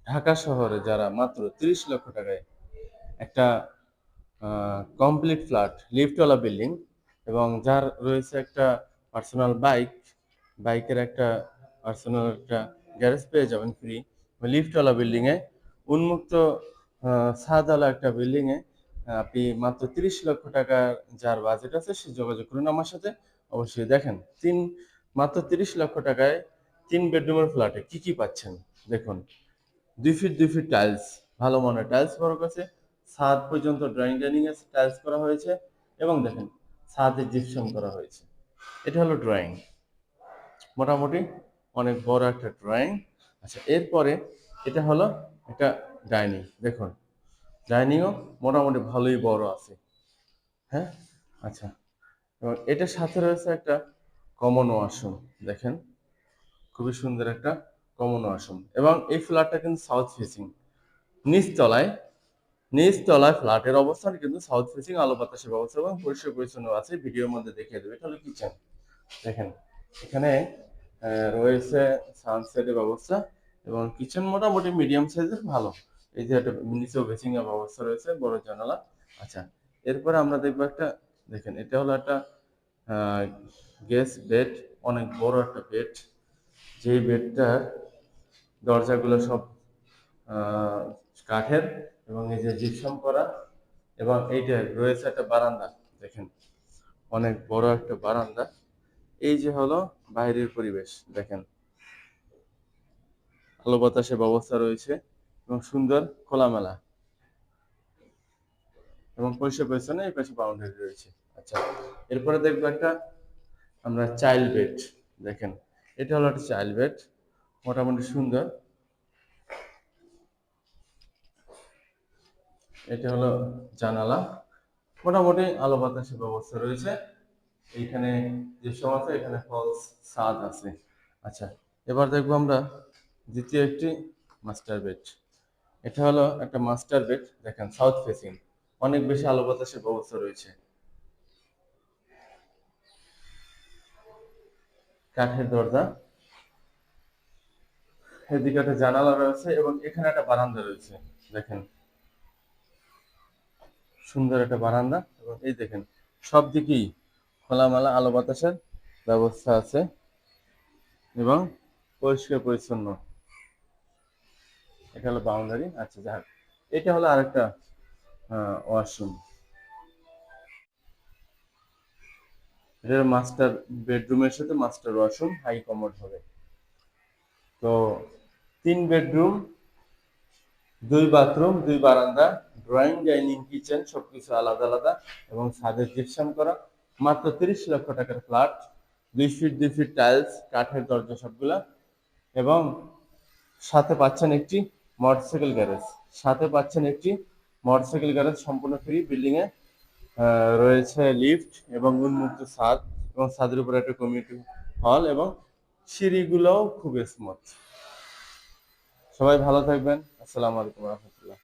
ঢাকা শহরে যারা মাত্র 30 লক্ষ টাকায় একটা কমপ্লিট ফ্ল্যাট, লিফটওয়ালা বিল্ডিং এবং যার রয়েছে একটা পার্সোনাল বাইকের একটা পার্সোনাল একটা গ্যারেজ পেয়ে যাবেন ফ্রি, লিফটওয়ালা বিল্ডিংয়ে, উন্মুক্ত ছাদওয়ালা একটা বিল্ডিংয়ে আপনি মাত্র 30 লক্ষ টাকার যার বাজেট আছে সে যোগাযোগ করুন আমার সাথে। অবশ্যই দেখেন মাত্র 30 লক্ষ টাকায় 3 বেডরুমের ফ্ল্যাটে কি কি পাচ্ছেন দেখুন। 2 ফিট টাইলস, ভালো মানের টাইলস বড় কাছে, ছাদ পর্যন্ত ড্রয়িং ডাইনিং এ টাইলস করা হয়েছে এবং দেখেন ছাদে জিপসাম করা হয়েছে। এটা হলো ড্রয়িং, মোটামুটি অনেক বড় একটা ড্রয়িং। আচ্ছা, এরপরে এটা হলো একটা ডাইনিং, দেখুন ডাইনিংও মোটামুটি ভালোই বড় আছে। হ্যাঁ, আচ্ছা, এবং এটার সাথে রয়েছে একটা কমন ওয়াশরুম, দেখেন খুবই সুন্দর একটা কমন ওয়াশরুম। এবং এই ফ্ল্যাটটা কিন্তু সাউথ ফেসিং, নিচতলায় নিচতলায় ফ্ল্যাটের অবস্থান কিন্তু সাউথ ফেসিং, আলো বাতাসের ব্যবস্থা এবং পরিষ্কার পরিচ্ছন্ন আছে, ভিডিওর মধ্যে দেখিয়ে দেবে। এটা হলো কিচেন, দেখেন এখানে রয়েছে সানসেটের ব্যবস্থা এবং কিচেন মোটামুটি মিডিয়াম সাইজের, ভালো। এই যে একটা নিচেও বেসিং এর ব্যবস্থা রয়েছে, বড় জানালা। আচ্ছা, এরপরে আমরা দেখবো একটা, দেখেন এটা হলো একটা গেস্ট বেড, অনেক বড় একটা বেড, যেই বেডটার দরজাগুলো সব আহ, কাঠের এবং এই যে জিপসাম করা, এবং এইটা রয়েছে একটা বারান্দা, দেখেন অনেক বড় একটা বারান্দা। এই যে হলো বাইরের পরিবেশ, দেখেন আলো বাতাসের ব্যবস্থা রয়েছে এবং সুন্দর খোলামেলা এবং পরিষ্কার পরিচ্ছন্ন, এই পাশে বাউন্ডারি রয়েছে। আচ্ছা, এরপরে দেখবো একটা আমরা চাইল্ড বেড, দেখেন এটা হলো একটা চাইল্ড বেড, মোটামুটি সুন্দর। এটা হলো জানালা, মোটামুটি আলো বাতাসের ব্যবস্থা রয়েছে। এইখানে যে আছে এখানে ফলস ছাদ আছে। আচ্ছা, এবার দেখবো আমরা দ্বিতীয় একটি মাস্টার বেড। এটা হলো একটা মাস্টার বেড, দেখেন সাউথ ফেসিং, অনেক বেশি আলো বাতাসের ব্যবস্থা রয়েছে, কাঠের দরজা, এদিকে একটা জানালা রয়েছে এবং এখানে একটা বারান্দা রয়েছে, দেখেন সুন্দর একটা বারান্দা। এবং এই দেখেন সব দিকেই খোলামেলা আলো বাতাসের ব্যবস্থা আছে এবং পরিষ্কার পরিচ্ছন্ন। এটা হলো বাউন্ডারি। আচ্ছা, যাক, এটা হলো আরেকটা ওয়াশরুম, এটা মাস্টার বেডরুমের সাথে মাস্টার ওয়াশরুম, হাই কমোড হবে। তো 3 বেডরুম, 2 বাথরুম, 2 বারান্দা, ড্রয়িং ডাইনিং কিচেন সবকিছু আলাদা আলাদা এবং ছাদের জিপসাম করা, মাত্র 30 লক্ষ টাকার ফ্ল্যাট। 2 ফিট টাইলস, কাঠের দরজা সবগুলা, এবং সাথে পাচ্ছেন একটি মোটরসাইকেল গ্যারেজ, সম্পূর্ণ ফ্রি। বিল্ডিং এ রয়েছে লিফট এবং উন্মুক্ত ছাদ এবং ছাদের উপরে একটা কমিউনিটি হল এবং সিঁড়িগুলোও খুব স্মুথ। সবাই ভালো থাকবেন। আসসালামু আলাইকুম রহমতুল্লাহ।